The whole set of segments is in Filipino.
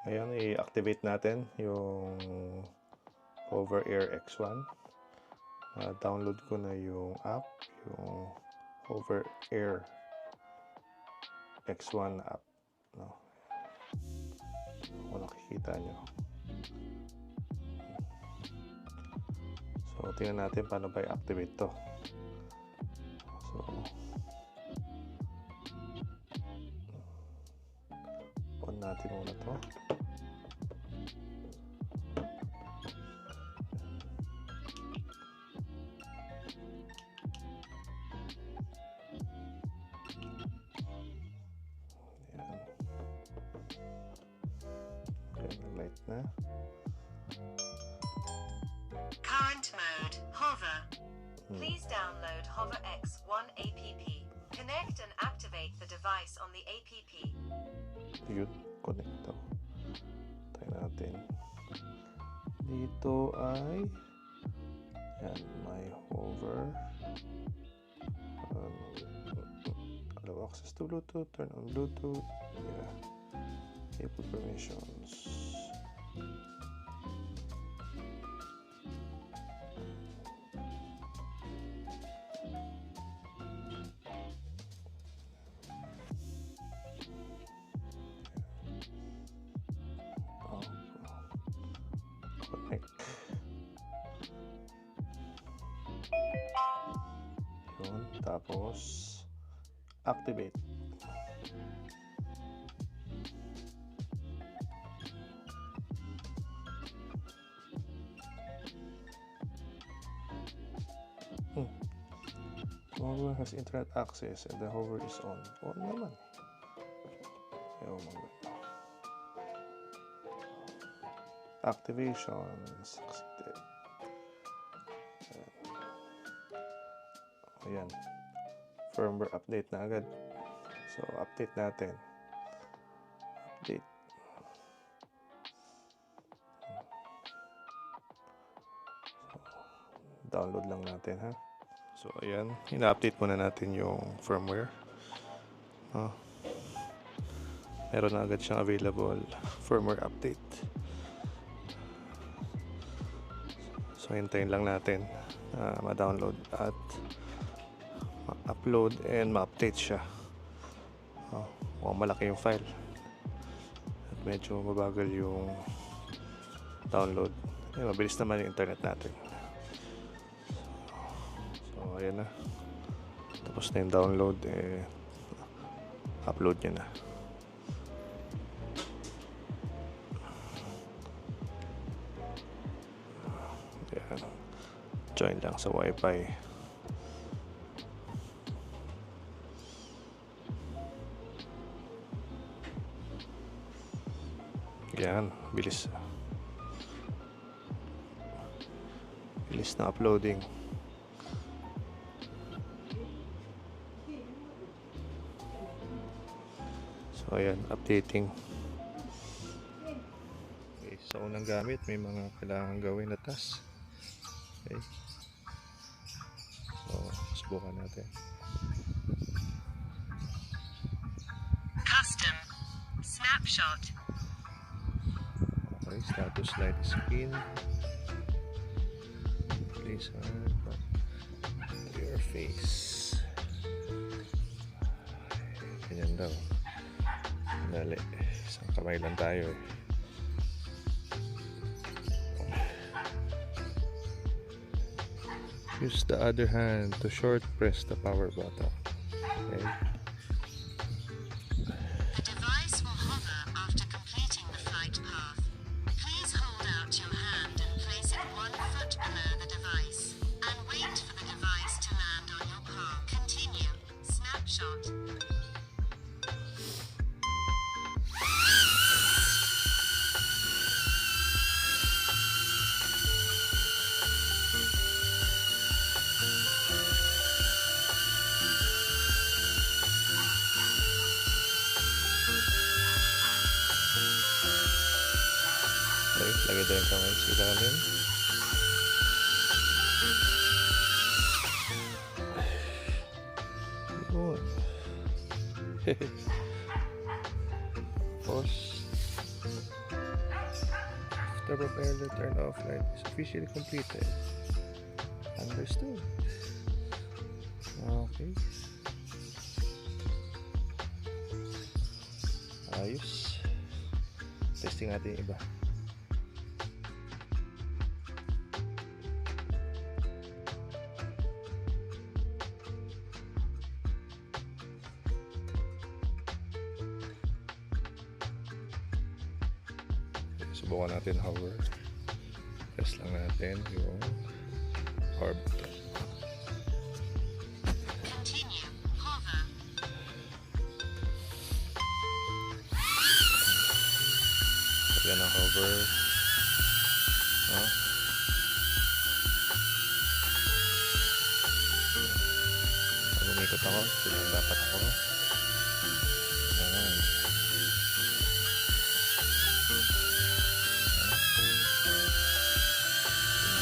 Ayan, i-activate natin yung HoverAir X1. Download ko na yung app, yung HoverAir X1 app. No? Kung nakikita nyo. So, tingnan natin paano ba i-activate to. So, on natin muna to. Light na. Current mode, Hover. Please download Hover X1 app. Connect and activate the device on the app. Yun, connect daw. Try natin. Dito ay yan, my Hover. Allow access to Bluetooth, turn on Bluetooth. Yeah. Enable permissions. Connect. Yun, tapos activate. Hover has internet access and the hover is on. On naman. Ayaw mo. Activation succeeded. Ayan. Firmware update na agad. So, update natin. Update. So, download lang natin, ha? So, ayan. Ina-update muna natin yung firmware. Meron na agad siyang available firmware update. So, hintayin lang natin ma-download at ma-upload and ma-update siya. Mukhang malaki yung file. At medyo mabagal yung download. Mabilis naman yung internet natin. So, ayan na. Tapos na yung download. Upload niya na. Ayan. Join lang sa Wi-Fi. Yan, bilis. Bilis na uploading. So, ayan, updating. Okay, sa unang gamit, may mga kailangan gawin na task. Okay. So, subukan natin. Custom snapshot. Okay, status light screen. Place your face. Ganyan daw. Dali. Isang kamay lang tayo eh. Use the other hand to short press the power button. Okay. The device will hover after completing the flight path. Please hold out your hand and place it 1 foot below the device. And wait for the device to land on your palm. Continue. Snapshot. Okay, lagay tayo yung kamay sa ilalim. Yun. Pause. turbo propeller turn off light is officially completed. Understood. Okay. Ayos. Testing natin yung iba. Subukan natin hover. Press lang natin yung power button. Continue. Hover. Yan ang hover. Lumikot ako. Sila dapat ako. Ayan.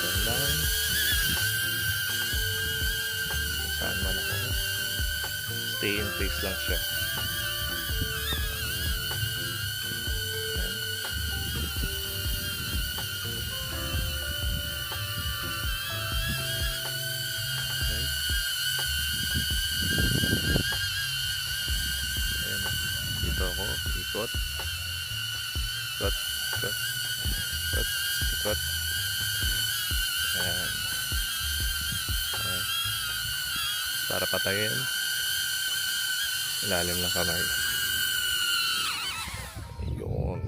Tingnan lang. Saan man ako. Stay in place lang siya. Ako, ikot, ikot, ikot, ikot, ikot. Ayan. Okay. Para patayin, ilalim ng kamay. Ayun.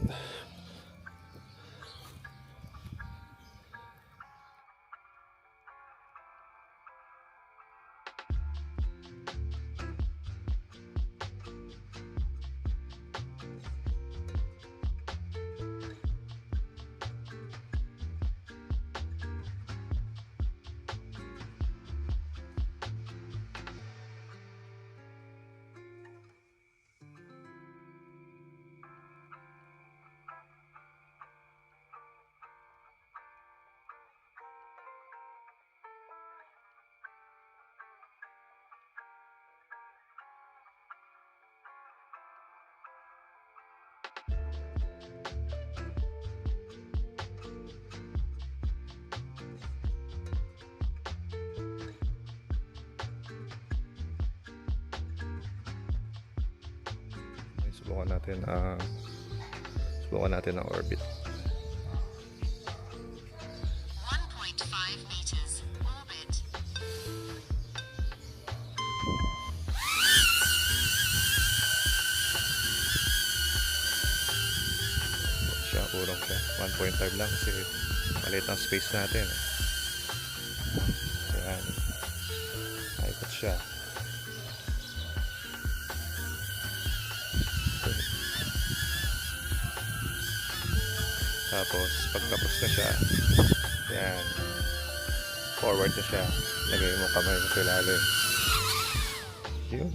Subukan natin ang orbit. 1.5 meters. Orbit. Urong siya. 1.5 lang kasi maliit ang space natin. Ayan. Ikot siya. Tapos pagtapos na siya, yan, forward na siya, lagay mo kamay sa ilalim. Yun.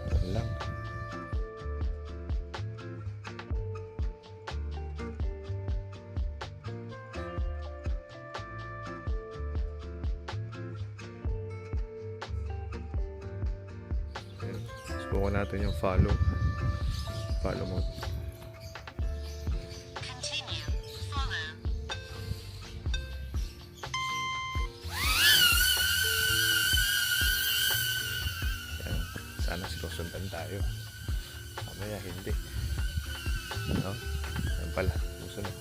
Yan lang. Subukan natin yung follow mode. Continue. Follow. Yan. Sana sinusundan tayo. Mamaya hindi. No? Yan pala. Susunod.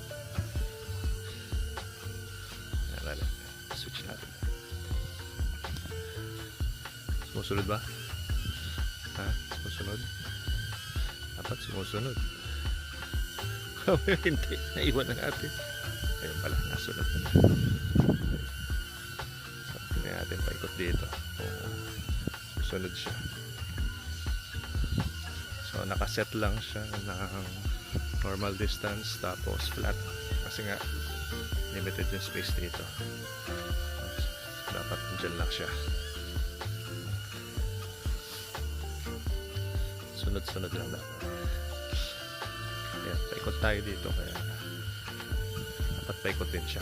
Yan pala. Switch natin. Sumusunod ba? Ha? Sumusunod? Dapat sumusunod. Hindi. Naiwan na natin. Ayun pala. Nasunod na. Sabi natin paikot dito. Susunod siya. So nakaset lang siya ng normal distance tapos flat. Kasi nga limited yung space dito. Dapat dyan lang siya. Sunod-sunod lang dapat. Ayan, paikot tayo dito kaya dapat paikot din siya.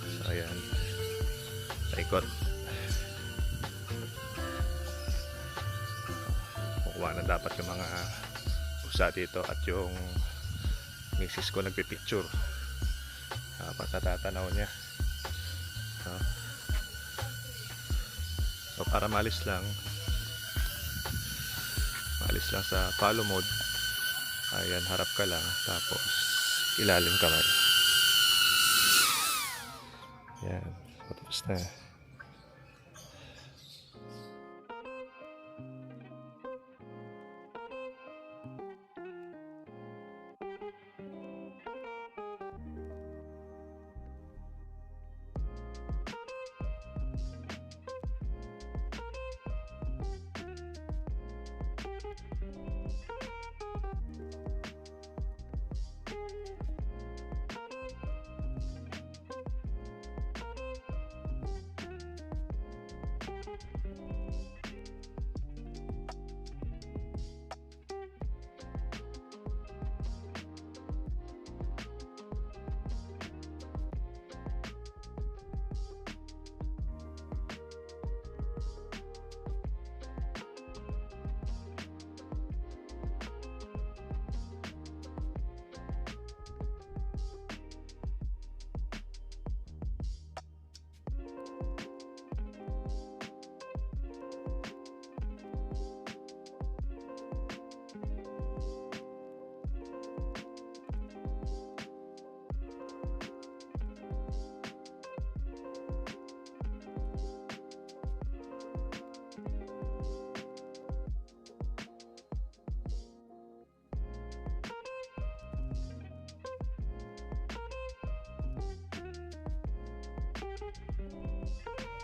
So ayan, paikot. iwanan dapat yung mga pusa dito at yung misis ko nagpipicture. Dapat natatanaw niya. So para maalis lang sa follow mode, ayan, harap ka lang tapos ilalim kamay. Yan, tapos na.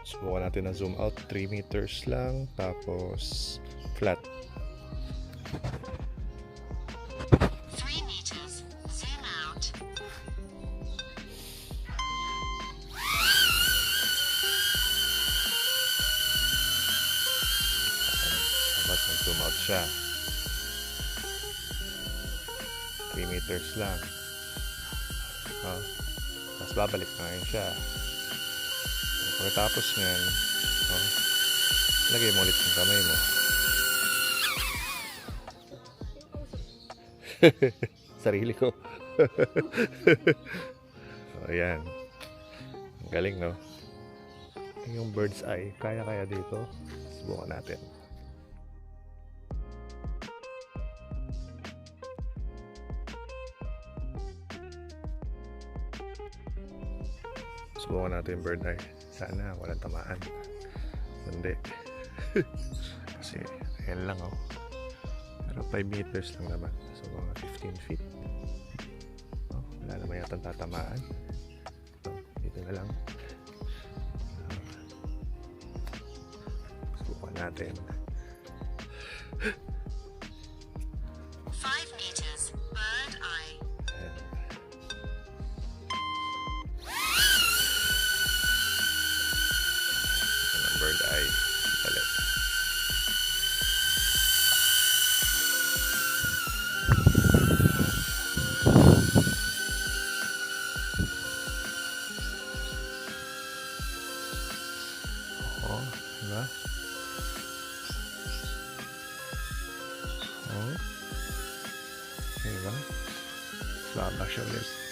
Subukan natin na zoom out, 3 meters lang, tapos flat. 3 meters, zoom out. Dapat mag-zoom out siya. 3 meters lang. Tapos babalik na ngayon siya. Pagkatapos nyan, lagay mo ulit yung kamay mo. Sarili ko. So, ayan. Ang galing, no? Yung bird's eye, kaya-kaya dito. Subukan natin. Subukan natin yung bird eye. Sana walang tamaan. Hindi. Kasi ayan lang, oh. Pero 5 meters lang naman. So mga 15 feet. Wala naman yata tatamaan. Dito na lang. Subukan natin. 5 meters, bird eye. Bird eye. Balik. Oh, diba? Oh. Diba? Laba siya ulit.